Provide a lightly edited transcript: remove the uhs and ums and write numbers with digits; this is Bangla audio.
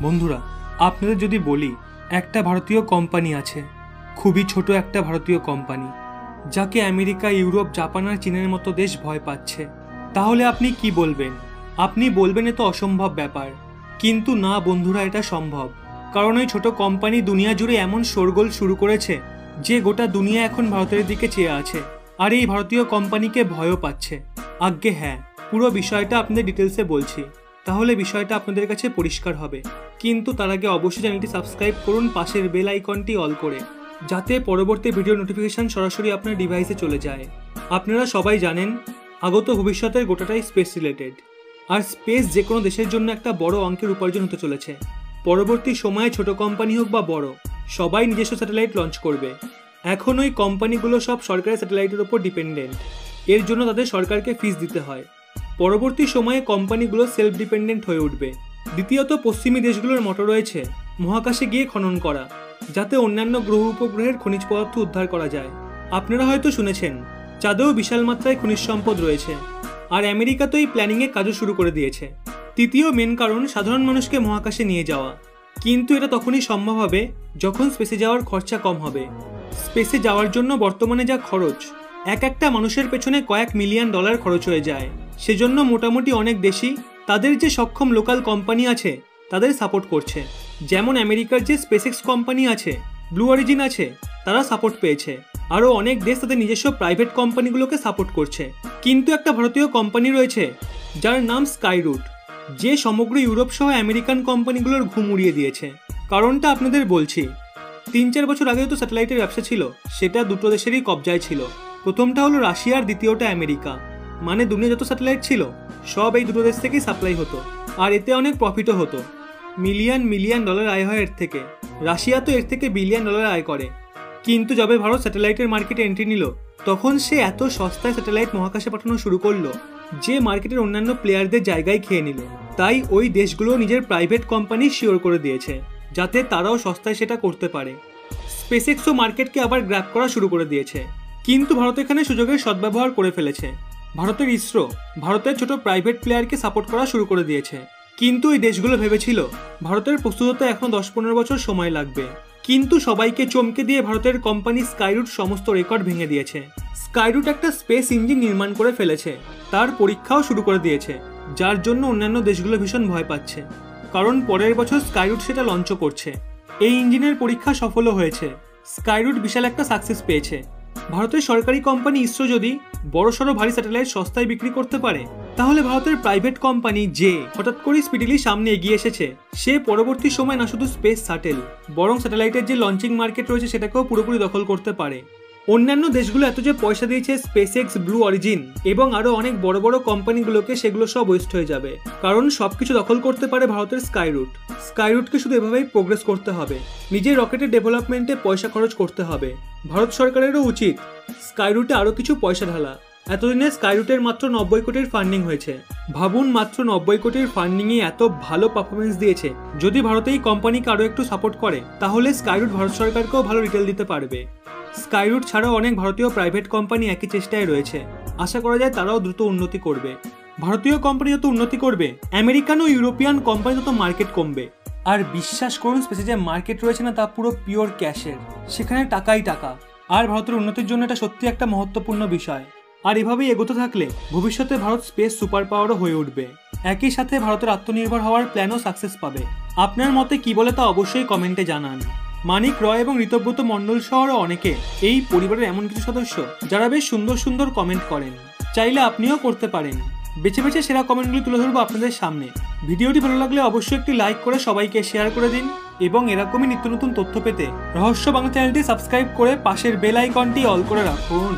বন্ধুরা, আপনাদের যদি বলি একটা ভারতীয় কোম্পানি আছে, খুবই ছোট একটা ভারতীয় কোম্পানি, যাকে আমেরিকা, ইউরোপ, জাপান আর চীনের মতো দেশ ভয় পাচ্ছে, তাহলে আপনি কি বলবেন? আপনি বলবেন এ তো অসম্ভব ব্যাপার। কিন্তু না বন্ধুরা, এটা সম্ভব। কারণ ওই ছোট কোম্পানি দুনিয়া জুড়ে এমন শোরগোল শুরু করেছে যে গোটা দুনিয়া এখন ভারতের দিকে চেয়ে আছে, আর এই ভারতীয় কোম্পানিকে ভয়ও পাচ্ছে। আজ্ঞে হ্যাঁ, পুরো বিষয়টা আপনাদের ডিটেলসে বলছি, তাহলে বিষয়টা আপনাদের কাছে পরিষ্কার হবে। কিন্তু তার আগে অবশ্যই চ্যানেলটি সাবস্ক্রাইব করুন, পাশের বেল আইকনটি অল করে, যাতে পরবর্তী ভিডিও নোটিফিকেশন সরাসরি আপনার ডিভাইসে চলে যায়। আপনারা সবাই জানেন আগত ভবিষ্যতের গোটাটাই স্পেস রিলেটেড, আর স্পেস যে কোনো দেশের জন্য একটা বড় অঙ্কের উপার্জন হতে চলেছে। পরবর্তী সময়ে ছোট কোম্পানি হোক বা বড়, সবাই নিজস্ব স্যাটেলাইট লঞ্চ করবে। এখন ওই কোম্পানিগুলো সব সরকারি স্যাটেলাইটের ওপর ডিপেন্ডেন্ট, এর জন্য তাদের সরকারকে ফিস দিতে হয়। পরবর্তী সময়ে কোম্পানিগুলো সেলফ ডিপেন্ডেন্ট হয়ে উঠবে। দ্বিতীয়ত, পশ্চিমী দেশগুলোর মতো রয়েছে মহাকাশে গিয়ে খনন করা, যাতে অন্যান্য গ্রহ উপগ্রহের খনিজ পদার্থ উদ্ধার করা যায়। আপনারা হয়তো শুনেছেন চাঁদেও বিশাল মাত্রায় খনিজ সম্পদ রয়েছে, আর আমেরিকা তো এই প্ল্যানিংয়ে কাজও শুরু করে দিয়েছে। তৃতীয় মেন কারণ সাধারণ মানুষকে মহাকাশে নিয়ে যাওয়া, কিন্তু এটা তখনই সম্ভব হবে যখন স্পেসে যাওয়ার খরচা কম হবে। স্পেসে যাওয়ার জন্য বর্তমানে যা খরচ, একটা মানুষের পেছনে কয়েক মিলিয়ন ডলার খরচ হয়ে যায়। সেজন্য মোটামুটি অনেক দেশই তাদের যে সক্ষম লোকাল কোম্পানি আছে তাদের সাপোর্ট করছে। যেমন আমেরিকার যে স্পেসএক্স কোম্পানি আছে, ব্লু অরিজিন আছে, তারা সাপোর্ট পেয়েছে। আরও অনেক দেশ তাদের নিজস্ব প্রাইভেট কোম্পানিগুলোকে সাপোর্ট করছে। কিন্তু একটা ভারতীয় কোম্পানি রয়েছে যার নাম স্কাইরুট, যে সমগ্র ইউরোপ সহ আমেরিকান কোম্পানিগুলোর ঘুম উড়িয়ে দিয়েছে। কারণটা আপনাদের বলছি। 3-4 বছর আগেও তো স্যাটেলাইটের ব্যবসা ছিল, সেটা দুটো দেশেরই কবজায় ছিল। প্রথমটা হলো রাশিয়া আর দ্বিতীয়টা আমেরিকা। মানে দুনিয়া যত স্যাটেলাইট ছিল সব এই দুটো দেশ থেকেই সাপ্লাই হতো, আর এতে অনেক প্রফিটও হতো। মিলিয়ন ডলার আয় হয় এর থেকে। রাশিয়া তো এর থেকে বিলিয়ন ডলার আয় করে। কিন্তু যবে ভারত স্যাটেলাইটের মার্কেটে এন্ট্রি নিল, তখন সে এত সস্তায় স্যাটেলাইট মহাকাশে পাঠানো শুরু করলো যে মার্কেটের অন্যান্য প্লেয়ারদের জায়গায় খেয়ে নিল। তাই ওই দেশগুলো নিজের প্রাইভেট কোম্পানি শিওর করে দিয়েছে, যাতে তারাও সস্তায় সেটা করতে পারে। স্পেসএক্সও মার্কেটকে আবার গ্র্যাব করা শুরু করে দিয়েছে। কিন্তু ভারত এখানে সুযোগের সদ্ব্যবহার করে ফেলেছে। ভারতের ইসরো ভারতের ছোট প্রাইভেট প্লেয়ারকে সাপোর্ট করা শুরু করে দিয়েছে। কিন্তু এই দেশগুলো ভেবেছিল ভারতের প্রস্তুত হতে এখন 10-15 বছর সময় লাগবে। কিন্তু সবাইকে চমকে দিয়ে ভারতের কোম্পানি স্কাইরুট সমস্ত রেকর্ড ভেঙে দিয়েছে। স্কাইরুট একটা স্পেস ইঞ্জিন নির্মাণ করে ফেলেছে, তার পরীক্ষাও শুরু করে দিয়েছে, যার জন্য অন্যান্য দেশগুলো ভীষণ ভয় পাচ্ছে। কারণ পরের বছর স্কাইরুট সেটা লঞ্চ করছে। এই ইঞ্জিনের পরীক্ষা সফলও হয়েছে। স্কাইরুট বিশাল একটা সাকসেস পেয়েছে। ভারতের সরকারি কোম্পানি ইসরো যদি বড়সড় ভারী স্যাটেলাইট সস্তায় বিক্রি করতে পারে, তাহলে ভারতের প্রাইভেট কোম্পানি যে হঠাৎ করে স্পিডিলি সামনে এগিয়ে এসেছে, সে পরবর্তী সময় না শুধু স্পেস শাটেল, বরং স্যাটেলাইটের যে লঞ্চিং মার্কেট রয়েছে সেটাকেও পুরোপুরি দখল করতে পারে। অন্যান্য দেশগুলো এত যে পয়সা দিয়েছে স্পেসএক্স, ব্লু অরিজিন এবং আরও অনেক বড় বড় কোম্পানিগুলোকে, সেগুলো সব ওয়েস্ট হয়ে যাবে। কারণ সবকিছু দখল করতে পারে ভারতের স্কাইরুট। স্কাইরুটকে শুধু এভাবেই প্রোগ্রেস করতে হবে, নিজের রকেটের ডেভেলপমেন্টে পয়সা খরচ করতে হবে। ভারত সরকারেরও উচিত স্কাইরুটে আরও কিছু পয়সা ঢালা। এতদিনে স্কাইরুটের মাত্র 90 কোটির ফান্ডিং হয়েছে। ভাবুন, মাত্র 90 কোটির ফান্ডিংয়ে এত ভালো পারফরমেন্স দিয়েছে। যদি ভারত এই কোম্পানিকে আরও একটু সাপোর্ট করে, তাহলে স্কাইরুট ভারত সরকারকেও ভালো রিটেল দিতে পারবে। স্কাইরুট ছাড়াও অনেক ভারতীয় প্রাইভেট কোম্পানি একই চেষ্টায় রয়েছে। আশা করা যায় তারাও দ্রুত উন্নতি করবে। ভারতীয় কোম্পানি যত উন্নতি করবে, আমেরিকান ও ইউরোপিয়ান কোম্পানি তত মার্কেট কমবে। আর বিশ্বাস করুন, স্পেসে যে মার্কেট রয়েছে না, তা পুরো পিওর ক্যাশের। সেখানে টাকাই টাকা। আর ভারতের উন্নতির জন্য এটা সত্যি একটা মহত্বপূর্ণ বিষয়। আর এভাবেই এগোতে থাকলে ভবিষ্যতে ভারত স্পেস সুপার পাওয়ারও হয়ে উঠবে। একই সাথে ভারতের আত্মনির্ভর হওয়ার প্ল্যানও সাকসেস পাবে। আপনার মতে কি বলে তা অবশ্যই কমেন্টে জানান। মানিক রয় এবং ঋতব্রত মণ্ডল সহ অনেকে এই পরিবারের এমন কিছু সদস্য যারা বেশ সুন্দর সুন্দর কমেন্ট করেন। চাইলে আপনিও করতে পারেন। বেছে বেছে সেরা কমেন্টগুলি তুলে ধরবো আপনাদের সামনে। ভিডিওটি ভালো লাগলে অবশ্যই একটি লাইক করে সবাইকে শেয়ার করে দিন, এবং এরকমই নিত্য নতুন তথ্য পেতে রহস্য বাংলা চ্যানেলটি সাবস্ক্রাইব করে পাশের বেল আইকনটি অল করে রাখুন।